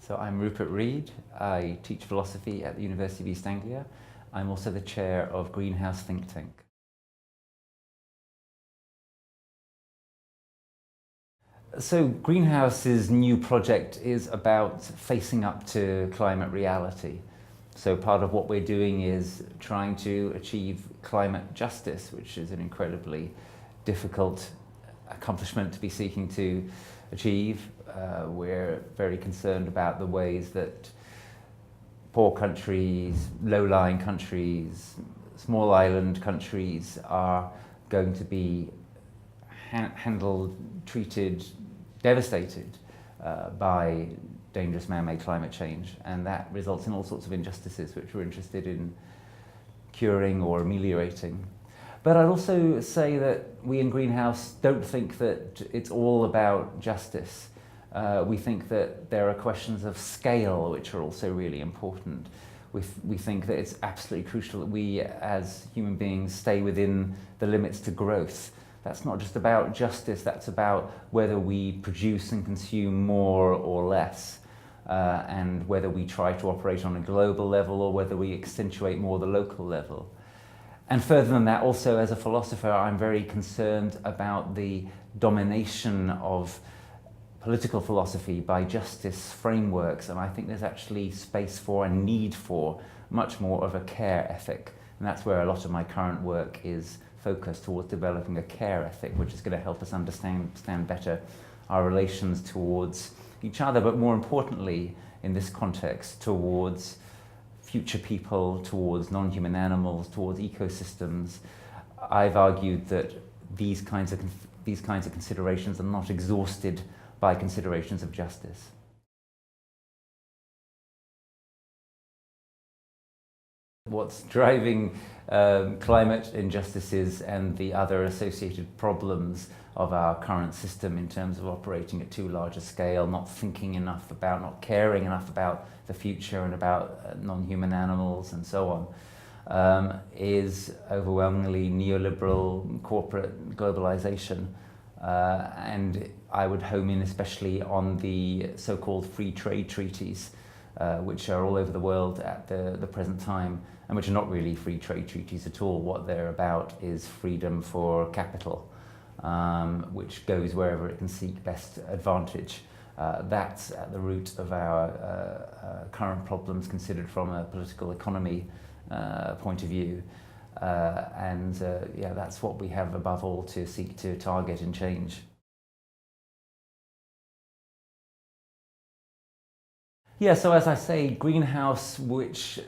So I'm Rupert Read. I teach philosophy at the University of East Anglia. I'm also the chair of Greenhouse think tank. So Greenhouse's new project is about facing up to climate reality. So part of what we're doing is trying to achieve climate justice, which is an incredibly difficult accomplishment to be seeking to achieve. We're very concerned about the ways that poor countries, low-lying countries, small island countries are going to be handled, treated, devastated by dangerous man-made climate change, and that results in all sorts of injustices which we're interested in curing or ameliorating. But I'd also say that we in Greenhouse don't think that it's all about justice. We think that there are questions of scale which are also really important. We think that it's absolutely crucial that we as human beings stay within the limits to growth. That's not just about justice, that's about whether we produce and consume more or less, and whether we try to operate on a global level or whether we accentuate more the local level. And further than that, also as a philosopher, I'm very concerned about the domination of political philosophy by justice frameworks, and I think there's actually space for and need for much more of a care ethic. And that's where a lot of my current work is focused, towards developing a care ethic, which is going to help us understand better our relations towards each other, but more importantly, in this context, towards future people, towards non-human animals, towards ecosystems. I've argued that these kinds of considerations are not exhausted by considerations of justice. What's driving climate injustices and the other associated problems of our current system in terms of operating at too large a scale, not thinking enough about, not caring enough about the future and about non-human animals and so on, is overwhelmingly neoliberal corporate globalization. And I would home in especially on the so-called free trade treaties, which are all over the world at the present time, and which are not really free trade treaties at all. What they're about is freedom for capital, which goes wherever it can seek best advantage. That's at the root of our current problems considered from a political economy point of view. Yeah, that's what we have above all to seek to target and change. Yeah, so as I say, Greenhouse, which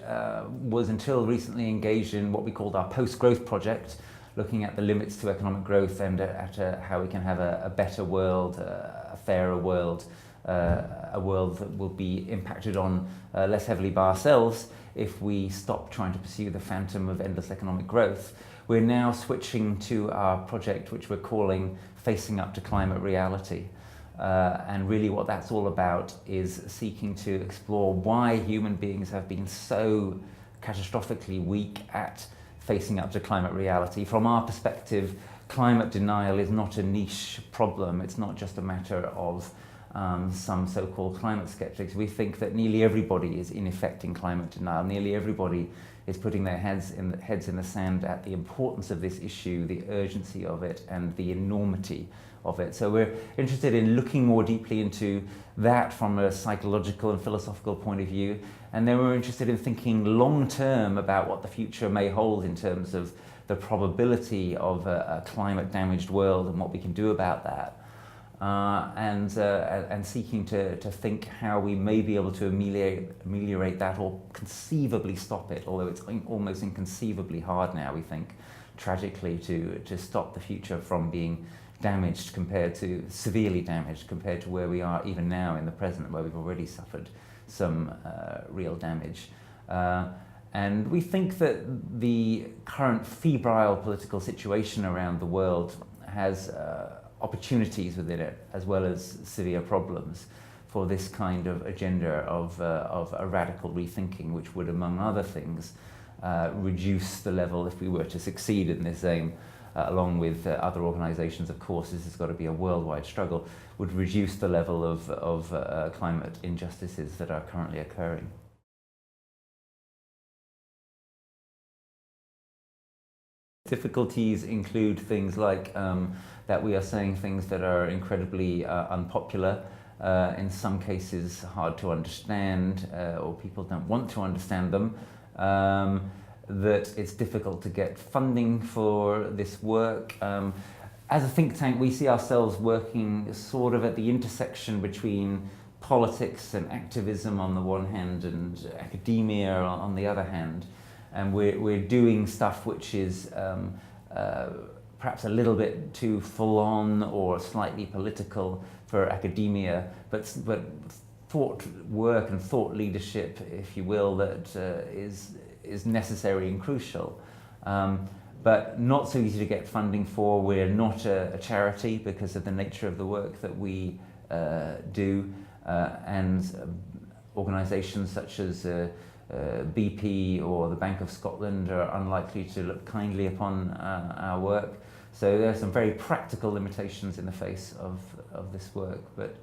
was until recently engaged in what we called our post-growth project, looking at the limits to economic growth and at how we can have a better world, a fairer world, a world that will be impacted on less heavily by ourselves if we stop trying to pursue the phantom of endless economic growth. We're now switching to our project, which we're calling Facing Up to Climate Reality. And really what that's all about is seeking to explore why human beings have been so catastrophically weak at facing up to climate reality. From our perspective, climate denial is not a niche problem. It's not just a matter of some so-called climate skeptics. We think that nearly everybody is in effect in climate denial. Nearly everybody is putting their heads in the sand at the importance of this issue, the urgency of it, and the enormity of it. So we're interested in looking more deeply into that from a psychological and philosophical point of view. And then we're interested in thinking long-term about what the future may hold in terms of the probability of a climate-damaged world and what we can do about that. And seeking to think how we may be able to ameliorate that or conceivably stop it, although it's almost inconceivably hard now, we think, tragically, to stop the future from being damaged severely damaged compared to where we are even now in the present, where we've already suffered some real damage. And we think that the current febrile political situation around the world has opportunities within it, as well as severe problems for this kind of agenda of a radical rethinking, which would, among other things, reduce the level, if we were to succeed in this aim, along with other organisations, of course, this has got to be a worldwide struggle, would reduce the level of climate injustices that are currently occurring. Difficulties include things like that we are saying things that are incredibly unpopular, in some cases hard to understand, or people don't want to understand them, that it's difficult to get funding for this work. As a think tank, we see ourselves working sort of at the intersection between politics and activism on the one hand and academia on the other hand. And we're doing stuff which is perhaps a little bit too full-on or slightly political for academia, but thought work and thought leadership, if you will, that is necessary and crucial. But not so easy to get funding for. We're not a charity because of the nature of the work that we do, and organisations such as BP or the Bank of Scotland are unlikely to look kindly upon our work. So there are some very practical limitations in the face of this work. But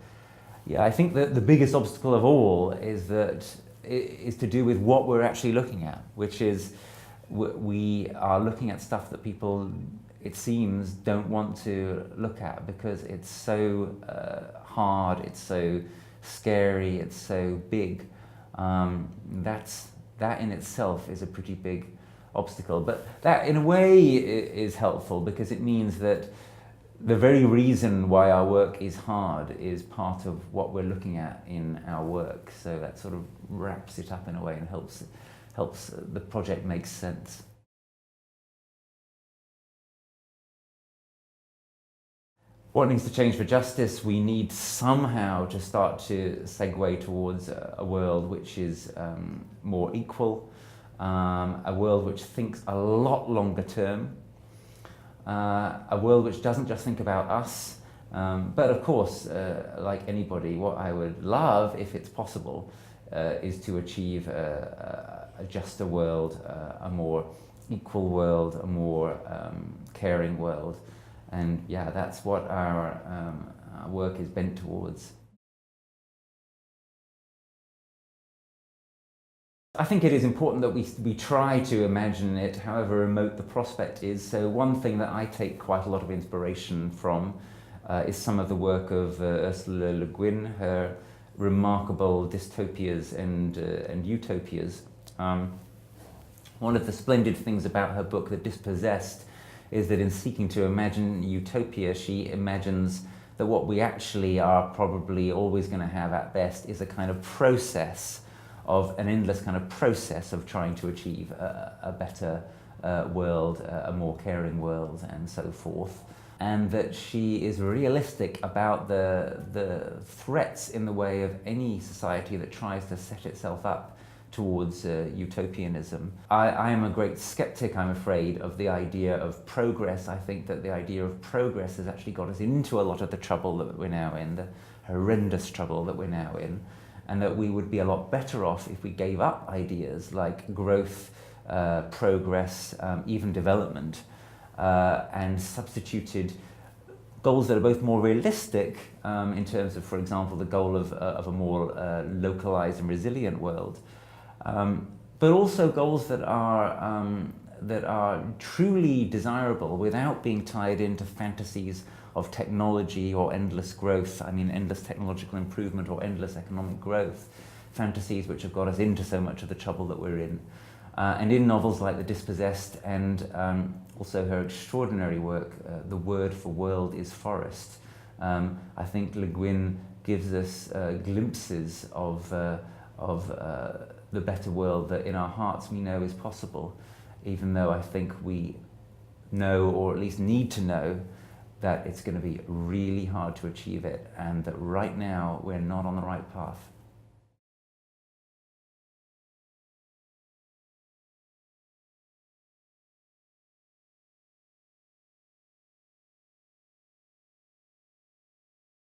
yeah, I think that the biggest obstacle of all is to do with what we're actually looking at, which is we are looking at stuff that people, it seems, don't want to look at because it's so hard, it's so scary, it's so big. That in itself is a pretty big obstacle, but that in a way is helpful because it means that the very reason why our work is hard is part of what we're looking at in our work. So that sort of wraps it up in a way and helps the project make sense. What needs to change for justice? We need somehow to start to segue towards a world which is more equal, a world which thinks a lot longer term, a world which doesn't just think about us, but of course, like anybody, what I would love, if it's possible, is to achieve a juster world, a more equal world, a more caring world. And yeah, that's what our work is bent towards. I think it is important that we try to imagine it, however remote the prospect is. So one thing that I take quite a lot of inspiration from is some of the work of Ursula Le Guin, her remarkable dystopias and utopias. One of the splendid things about her book, The Dispossessed, is that in seeking to imagine utopia, she imagines that what we actually are probably always going to have at best is a kind of process of an endless kind of process of trying to achieve a better world, a more caring world, and so forth. And that she is realistic about the threats in the way of any society that tries to set itself up towards utopianism. I am a great skeptic, I'm afraid, of the idea of progress. I think that the idea of progress has actually got us into a lot of the trouble that we're now in, the horrendous trouble that we're now in, and that we would be a lot better off if we gave up ideas like growth, progress, even development, and substituted goals that are both more realistic in terms of, for example, the goal of a more localized and resilient world, but also goals that are truly desirable without being tied into fantasies of technology or endless growth. I mean, endless technological improvement or endless economic growth. Fantasies which have got us into so much of the trouble that we're in. And in novels like The Dispossessed and also her extraordinary work, The Word for World is Forest, I think Le Guin gives us glimpses of the better world that in our hearts we know is possible, even though I think we know, or at least need to know, that it's going to be really hard to achieve it, and that right now we're not on the right path.